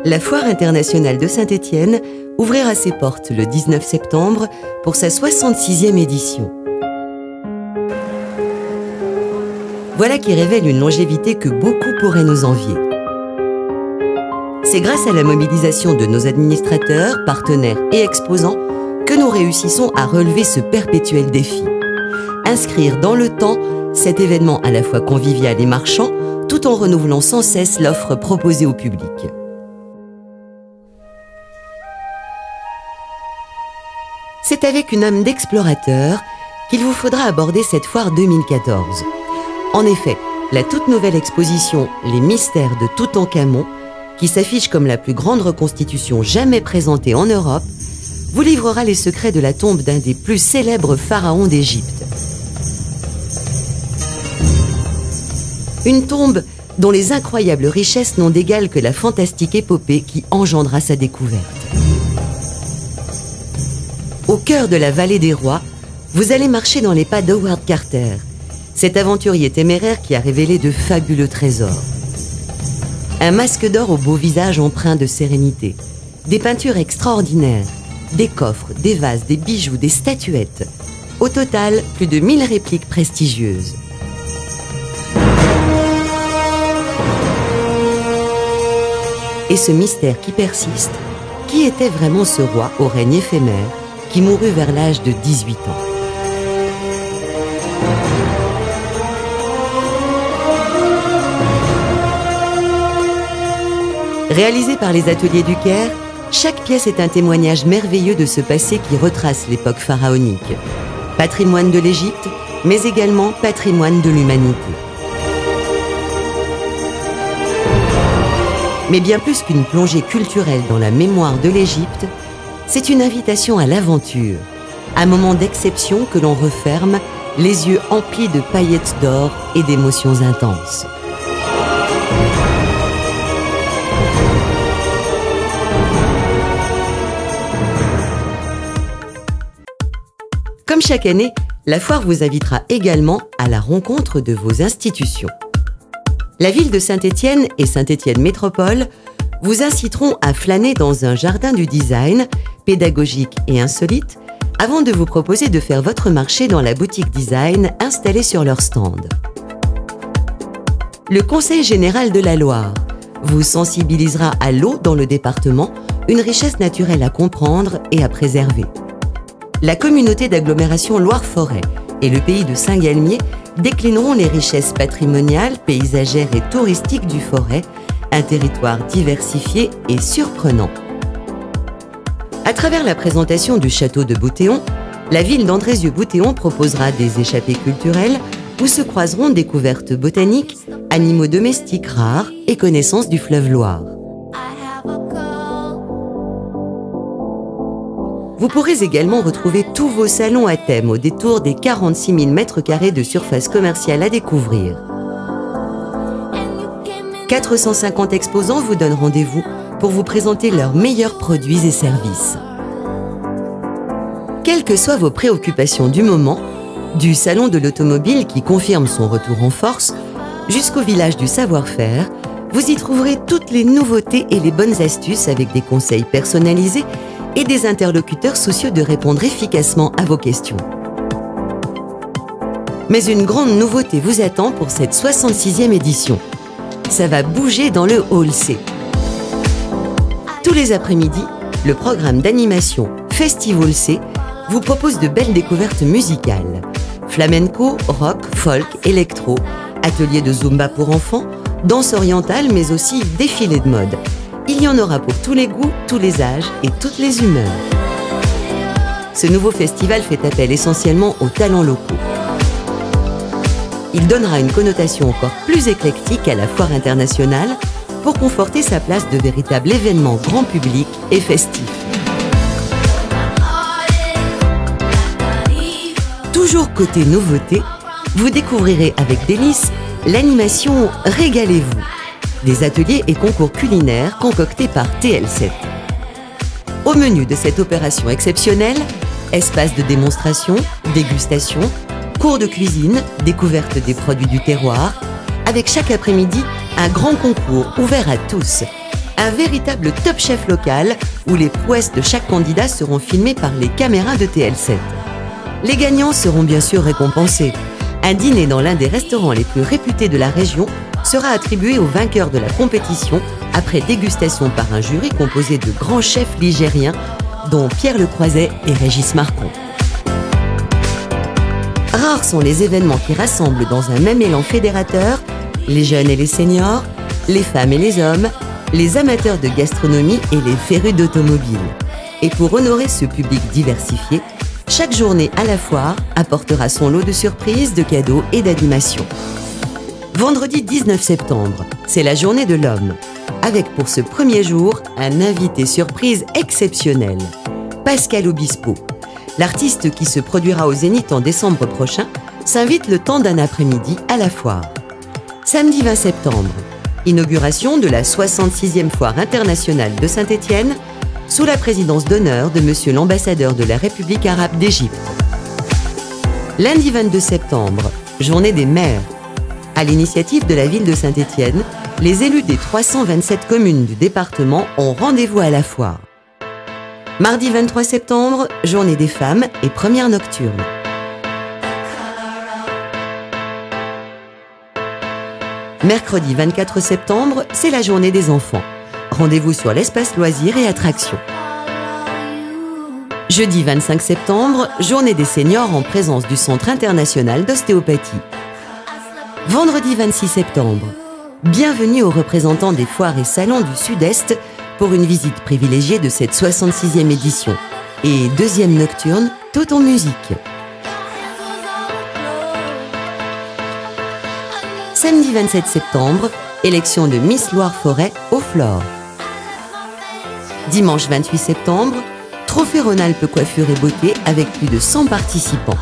La Foire internationale de Saint-Étienne ouvrira ses portes le 19 septembre pour sa 66e édition. Voilà qui révèle une longévité que beaucoup pourraient nous envier. C'est grâce à la mobilisation de nos administrateurs, partenaires et exposants que nous réussissons à relever ce perpétuel défi. Inscrire dans le temps cet événement à la fois convivial et marchand, tout en renouvelant sans cesse l'offre proposée au public. C'est avec une âme d'explorateur qu'il vous faudra aborder cette foire 2014. En effet, la toute nouvelle exposition « Les mystères de Toutankhamon », qui s'affiche comme la plus grande reconstitution jamais présentée en Europe, vous livrera les secrets de la tombe d'un des plus célèbres pharaons d'Égypte. Une tombe dont les incroyables richesses n'ont d'égal que la fantastique épopée qui engendra sa découverte. Au cœur de la vallée des rois, vous allez marcher dans les pas d'Howard Carter, cet aventurier téméraire qui a révélé de fabuleux trésors. Un masque d'or au beau visage empreint de sérénité, des peintures extraordinaires, des coffres, des vases, des bijoux, des statuettes. Au total, plus de 1000 répliques prestigieuses. Et ce mystère qui persiste, qui était vraiment ce roi au règne éphémère qui mourut vers l'âge de 18 ans? Réalisé par les ateliers du Caire, chaque pièce est un témoignage merveilleux de ce passé qui retrace l'époque pharaonique. Patrimoine de l'Égypte, mais également patrimoine de l'humanité. Mais bien plus qu'une plongée culturelle dans la mémoire de l'Égypte, c'est une invitation à l'aventure, un moment d'exception que l'on referme, les yeux emplis de paillettes d'or et d'émotions intenses. Comme chaque année, la foire vous invitera également à la rencontre de vos institutions. La ville de Saint-Étienne et Saint-Étienne Métropole vous inciteront à flâner dans un jardin du design, pédagogique et insolite, avant de vous proposer de faire votre marché dans la boutique design installée sur leur stand. Le Conseil général de la Loire vous sensibilisera à l'eau dans le département, une richesse naturelle à comprendre et à préserver. La communauté d'agglomération Loire-Forêt et le pays de Saint-Galmier déclineront les richesses patrimoniales, paysagères et touristiques du Forêt, un territoire diversifié et surprenant. À travers la présentation du château de Boutéon, la ville d'Andrézieux-Boutéon proposera des échappées culturelles où se croiseront découvertes botaniques, animaux domestiques rares et connaissances du fleuve Loire. Vous pourrez également retrouver tous vos salons à thème au détour des 46 000 m² de surface commerciale à découvrir. 450 exposants vous donnent rendez-vous pour vous présenter leurs meilleurs produits et services. Quelles que soient vos préoccupations du moment, du salon de l'automobile qui confirme son retour en force, jusqu'au village du savoir-faire, vous y trouverez toutes les nouveautés et les bonnes astuces avec des conseils personnalisés et des interlocuteurs soucieux de répondre efficacement à vos questions. Mais une grande nouveauté vous attend pour cette 66e édition. Ça va bouger dans le Hall C. Tous les après-midi, le programme d'animation Festival C vous propose de belles découvertes musicales. Flamenco, rock, folk, électro, ateliers de zumba pour enfants, danse orientale mais aussi défilé de mode. Il y en aura pour tous les goûts, tous les âges et toutes les humeurs. Ce nouveau festival fait appel essentiellement aux talents locaux. Il donnera une connotation encore plus éclectique à la foire internationale pour conforter sa place de véritable événement grand public et festif. Toujours côté nouveauté, vous découvrirez avec délice l'animation Régalez-vous, des ateliers et concours culinaires concoctés par TL7. Au menu de cette opération exceptionnelle, espace de démonstration, dégustation, cours de cuisine, découverte des produits du terroir, avec chaque après-midi un grand concours ouvert à tous. Un véritable Top Chef local où les prouesses de chaque candidat seront filmées par les caméras de TL7. Les gagnants seront bien sûr récompensés. Un dîner dans l'un des restaurants les plus réputés de la région sera attribué aux vainqueurs de la compétition après dégustation par un jury composé de grands chefs ligériens dont Pierre Lecroiset et Régis Marcon. Rares sont les événements qui rassemblent dans un même élan fédérateur les jeunes et les seniors, les femmes et les hommes, les amateurs de gastronomie et les férus d'automobile. Et pour honorer ce public diversifié, chaque journée à la foire apportera son lot de surprises, de cadeaux et d'animations. Vendredi 19 septembre, c'est la journée de l'homme, avec pour ce premier jour un invité surprise exceptionnel, Pascal Obispo. L'artiste qui se produira au Zénith en décembre prochain s'invite le temps d'un après-midi à la foire. Samedi 20 septembre, inauguration de la 66e foire internationale de Saint-Étienne sous la présidence d'honneur de Monsieur l'ambassadeur de la République arabe d'Égypte. Lundi 22 septembre, journée des maires. À l'initiative de la ville de Saint-Étienne, les élus des 327 communes du département ont rendez-vous à la foire. Mardi 23 septembre, journée des femmes et première nocturne. Mercredi 24 septembre, c'est la journée des enfants. Rendez-vous sur l'espace loisirs et attractions. Jeudi 25 septembre, journée des seniors en présence du Centre international d'ostéopathie. Vendredi 26 septembre, bienvenue aux représentants des foires et salons du Sud-Est pour une visite privilégiée de cette 66e édition. Et deuxième nocturne, tout en musique. Samedi 27 septembre, élection de Miss Loire-Forêt au Flore. Dimanche 28 septembre, Trophée Rhône-Alpes Coiffure et Beauté avec plus de 100 participants.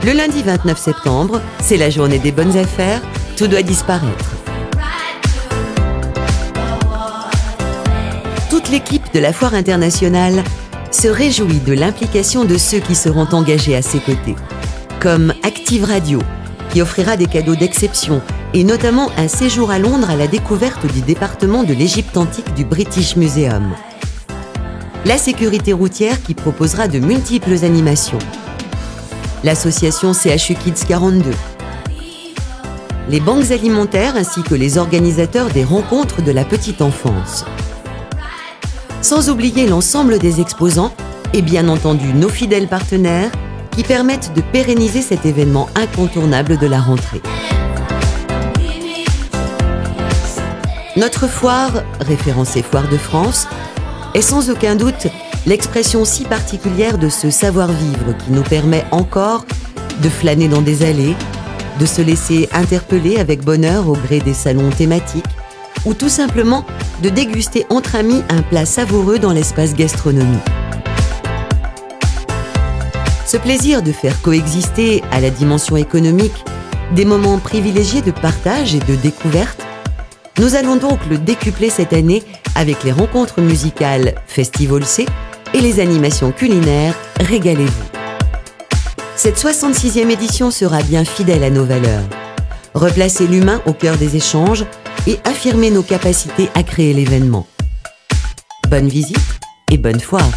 Le lundi 29 septembre, c'est la journée des bonnes affaires, tout doit disparaître. Toute l'équipe de la Foire internationale se réjouit de l'implication de ceux qui seront engagés à ses côtés, comme Active Radio, qui offrira des cadeaux d'exception et notamment un séjour à Londres à la découverte du département de l'Égypte antique du British Museum. La sécurité routière qui proposera de multiples animations. L'association CHU Kids 42. Les banques alimentaires ainsi que les organisateurs des rencontres de la petite enfance. Sans oublier l'ensemble des exposants et bien entendu nos fidèles partenaires qui permettent de pérenniser cet événement incontournable de la rentrée. Notre foire, référencée Foire de France, est sans aucun doute l'expression si particulière de ce savoir-vivre qui nous permet encore de flâner dans des allées, de se laisser interpeller avec bonheur au gré des salons thématiques ou tout simplement de déguster entre amis un plat savoureux dans l'espace gastronomie. Ce plaisir de faire coexister à la dimension économique des moments privilégiés de partage et de découverte, nous allons donc le décupler cette année avec les rencontres musicales Festival C et les animations culinaires Régalez-vous. Cette 66e édition sera bien fidèle à nos valeurs. Replacer l'humain au cœur des échanges et affirmer nos capacités à créer l'événement. Bonne visite et bonne foire!